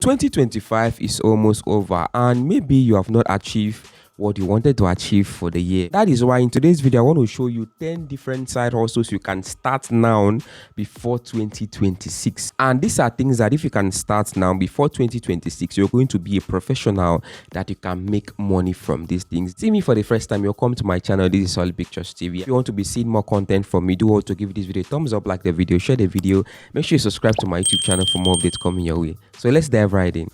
2025 is almost over and maybe you have not achieved what you wanted to achieve for the year. That is why in today's video I want to show you 10 different side hustles you can start now before 2026. And these are things that if you can start now before 2026, you're going to be a professional that you can make money from these things. See me for the first time, you'll come to my channel. This is Solid Pictures TV. If you want to be seeing more content from me, do also give this video a thumbs up, like the video, share the video. Make sure you subscribe to my YouTube channel for more updates coming your way. So let's dive right in.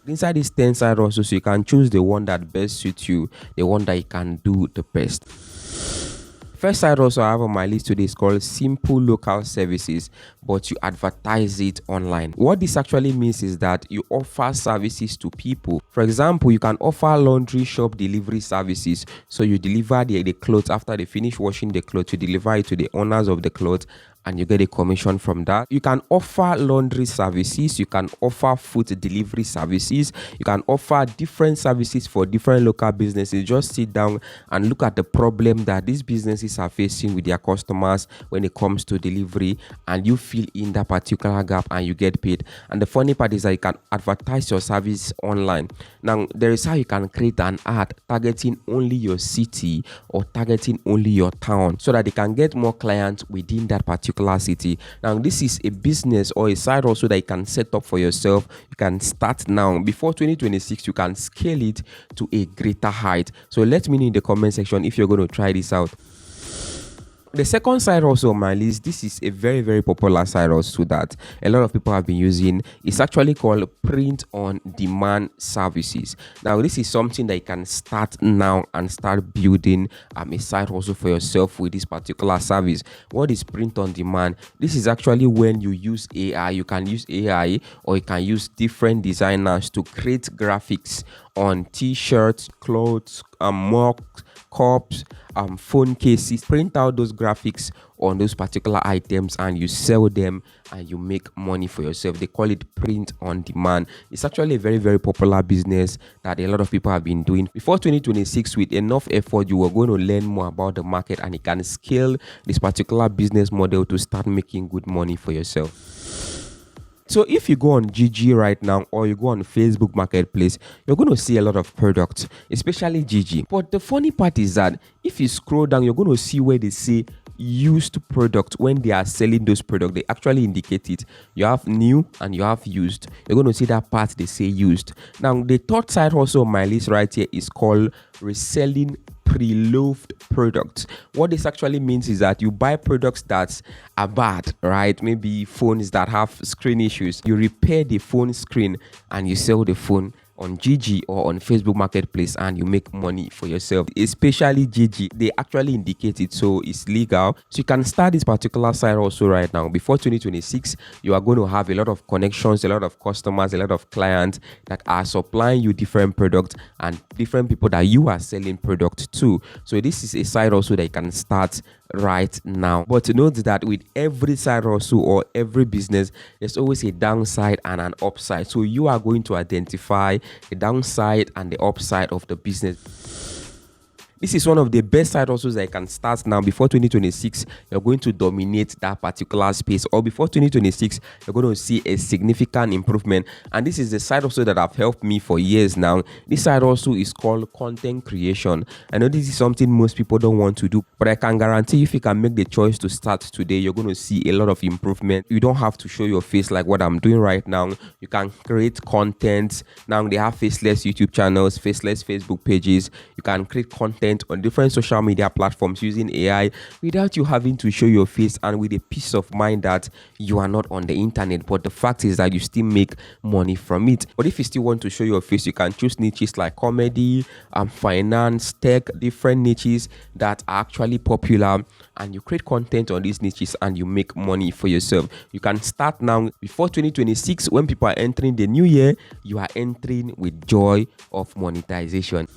Inside these 10 side hustles, you can choose the one that best suits you, the one that you can do the best. First side hustle I have on my list today is called simple local services, but you advertise it online. What this actually means is that you offer services to people. For example, you can offer laundry shop delivery services. So you deliver the clothes after they finish washing the clothes, you deliver it to the owners of the clothes and you get a commission from that. You can offer laundry services, you can offer food delivery services, you can offer different services for different local businesses. Just sit down and look at the problem that these businesses are facing with their customers when it comes to delivery, and you fill in that particular gap and you get paid. And the funny part is that you can advertise your service online. Now, there is how you can create an ad targeting only your city or targeting only your town so that they can get more clients within that particular city. Now, this is a business or a side also that you can set up for yourself. You can start now. Before 2026, you can scale it to a greater height. So let me know in the comment section if you're going to try this out. The second side also on my list, this is a very popular side also that a lot of people have been using. It's actually called print on demand services. Now, this is something that you can start now and start building a side also for yourself with this particular service. What is print on demand? This is actually when you use AI. You can use AI or you can use different designers to create graphics on t-shirts, clothes, mugs, cups, phone cases. Print out those graphics on those particular items and you sell them and you make money for yourself. They call it print on demand. It's actually a very popular business that a lot of people have been doing. Before 2026, with enough effort, you are going to learn more about the market and you can scale this particular business model to start making good money for yourself. So if you go on GG right now or you go on Facebook Marketplace, you're going to see a lot of products, especially GG. But the funny part is that if you scroll down, you're going to see where they say used product. When they are selling those products, they actually indicate it. You have new and you have used. You're going to see that part they say used. Now, the third side also on my list right here is called reselling pre-loved products. What this actually means is that you buy products that are bad, right? Maybe phones that have screen issues. You repair the phone screen and you sell the phone on GG or on Facebook Marketplace and you make money for yourself. Especially GG, they actually indicate it, so it's legal. So you can start this particular site also right now. Before 2026, you are going to have a lot of connections, a lot of customers, a lot of clients that are supplying you different products and different people that you are selling products to. So this is a site also that you can start right now. But note that with every side hustle or every business, there's always a downside and an upside. So you are going to identify the downside and the upside of the business. This is one of the best side hustles that you can start now. Before 2026, you're going to dominate that particular space, or before 2026, you're going to see a significant improvement. And this is the side hustle that have helped me for years now. This side hustle is called content creation. I know this is something most people don't want to do, but I can guarantee if you can make the choice to start today, you're going to see a lot of improvement. You don't have to show your face like what I'm doing right now. You can create content. Now they have faceless YouTube channels, faceless Facebook pages. You can create content on different social media platforms using AI without you having to show your face, and with a peace of mind that you are not on the internet, but the fact is that you still make money from it. But if you still want to show your face, you can choose niches like comedy, finance, tech, different niches that are actually popular, and you create content on these niches and you make money for yourself. You can start now. Before 2026, when people are entering the new year, you are entering with joy of monetization.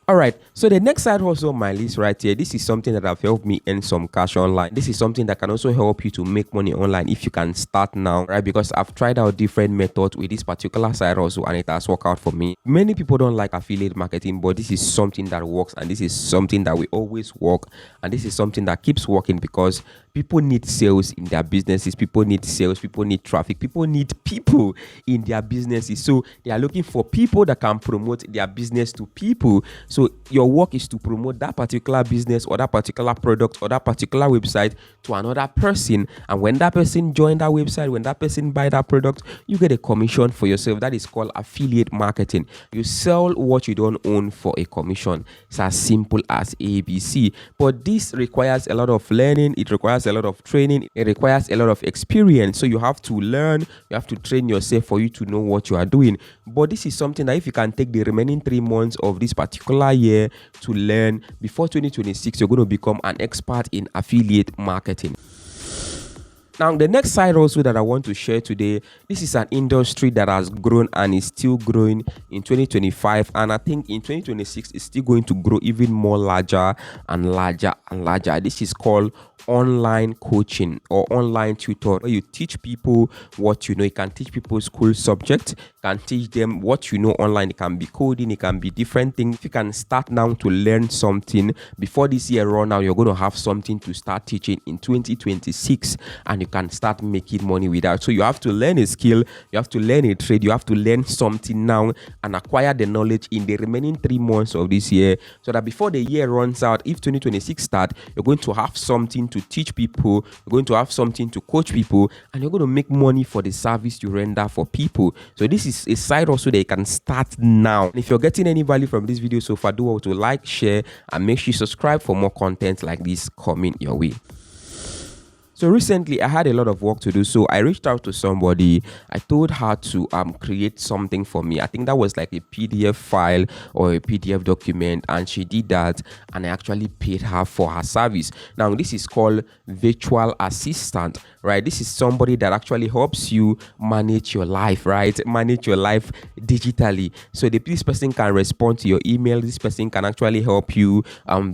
All right, so the next side hustle on my list right here, this is something that have helped me earn some cash online. This is something that can also help you to make money online if you can start now, right? Because I've tried out different methods with this particular side hustle and it has worked out for me. Many people don't like affiliate marketing, but this is something that works, and this is something that will always work, and this is something that keeps working because people need sales in their businesses, people need sales, people need traffic, people need people in their businesses. So they are looking for people that can promote their business to people. So your work is to promote that particular business or that particular product or that particular website to another person. And when that person join that website, when that person buy that product, you get a commission for yourself. That is called affiliate marketing. You sell what you don't own for a commission. It's as simple as ABC. But this requires a lot of learning. It requires a lot of training. It requires a lot of experience. So you have to learn. You have to train yourself for you to know what you are doing. But this is something that if you can take the remaining 3 months of this particular year to learn, before 2026 you're going to become an expert in affiliate marketing. Now, the next side also that I want to share today, this is an industry that has grown and is still growing in 2025, and I think in 2026 it's still going to grow even more larger and larger and larger. This is called online coaching or online tutor, where you teach people what you know. You can teach people school subjects, can teach them what you know online. It can be coding, it can be different things. If you can start now to learn something before this year run out, you're going to have something to start teaching in 2026, and you can start making money with that. So you have to learn a skill, you have to learn a trade, you have to learn something now and acquire the knowledge in the remaining 3 months of this year, so that before the year runs out, if 2026 starts, you're going to have something to teach people, you're going to have something to coach people, and you're going to make money for the service you render for people. So this is a side also that you can start now. And if you're getting any value from this video so far, do want to like, share, and make sure you subscribe for more content like this coming your way. So recently I had a lot of work to do, so I reached out to somebody. I told her to create something for me. I think that was like a PDF file or a PDF document, and she did that, and I actually paid her for her service. Now this is called virtual assistant, right? This is somebody that actually helps you manage your life, right? Manage your life digitally. So this person can respond to your email. This person can actually help you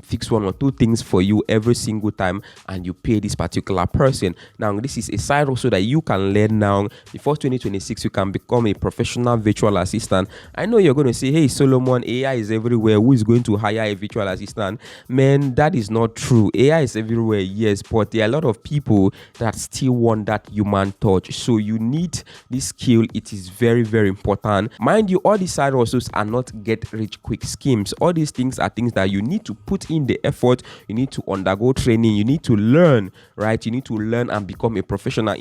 fix 1 or 2 things for you every single time, and you pay this particular person. Now this is a side also that you can learn now. Before 2026 you can become a professional virtual assistant. I know you're going to say, hey Solomon, AI is everywhere, who is going to hire a virtual assistant? Man, that is not true. AI is everywhere, yes, but there are a lot of people that still want that human touch. So you need this skill. It is very, very important. Mind you, all these side hustles are not get rich quick schemes. All these things are things that you need to put in the effort. You need to undergo training. You need to learn, right? You need to learn and become a professional.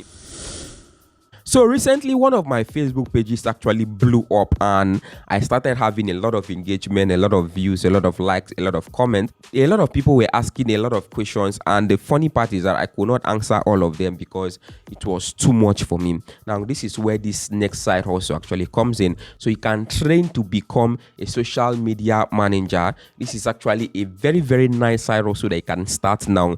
So recently, one of my Facebook pages actually blew up, and I started having a lot of engagement, a lot of views, a lot of likes, a lot of comments. A lot of people were asking a lot of questions, and the funny part is that I could not answer all of them because it was too much for me. Now, this is where this next side also actually comes in. So you can train to become a social media manager. This is actually a very, very nice side also that you can start now.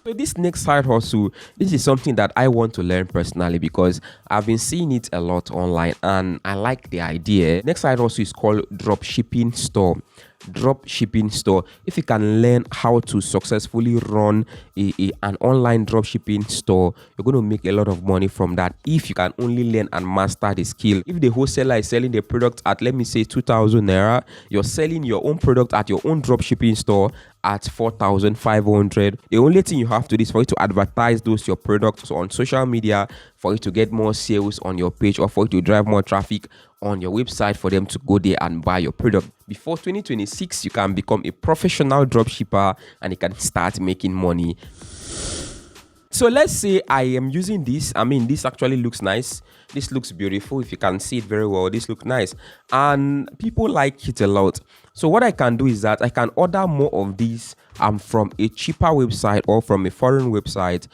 So this next side hustle, this is something that I want to learn personally because I've been seeing it a lot online and I like the idea. Next side hustle is called dropshipping store. Dropshipping store. If you can learn how to successfully run an online dropshipping store, you're going to make a lot of money from that if you can only learn and master the skill. If the wholesaler is selling the product at, let me say, 2,000 naira, you're selling your own product at your own dropshipping store at 4,500. The only thing you have to do is for you to advertise your products on social media, for you to get more sales on your page, or for you to drive more traffic on your website for them to go there and buy your product. Before 2026, you can become a professional dropshipper and you can start making money. So let's say I am using this. I mean, this actually looks nice. This looks beautiful. If you can see it very well, this looks nice. And people like it a lot. So what I can do is that I can order more of these from a cheaper website or from a foreign website,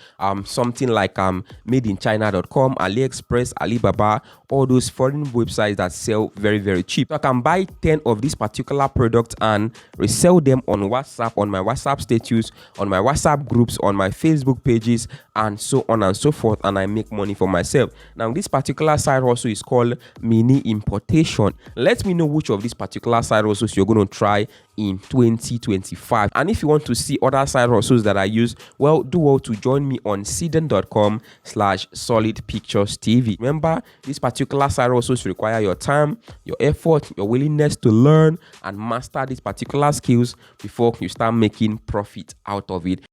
something like madeinchina.com, AliExpress, Alibaba, all those foreign websites that sell very, very cheap. So I can buy 10 of these particular products and resell them on WhatsApp, on my WhatsApp status, on my WhatsApp groups, on my Facebook pages, and so on and so forth, and I make money for myself. Now, this particular side hustle is called mini importation. Let me know which of these particular side hustles you're going to try in 2025. And if you want to see other side hustles that I use, well, do well to join me on cirrden.com/solidpicturestv. Remember, these particular side hustles require your time, your effort, your willingness to learn and master these particular skills before you start making profit out of it.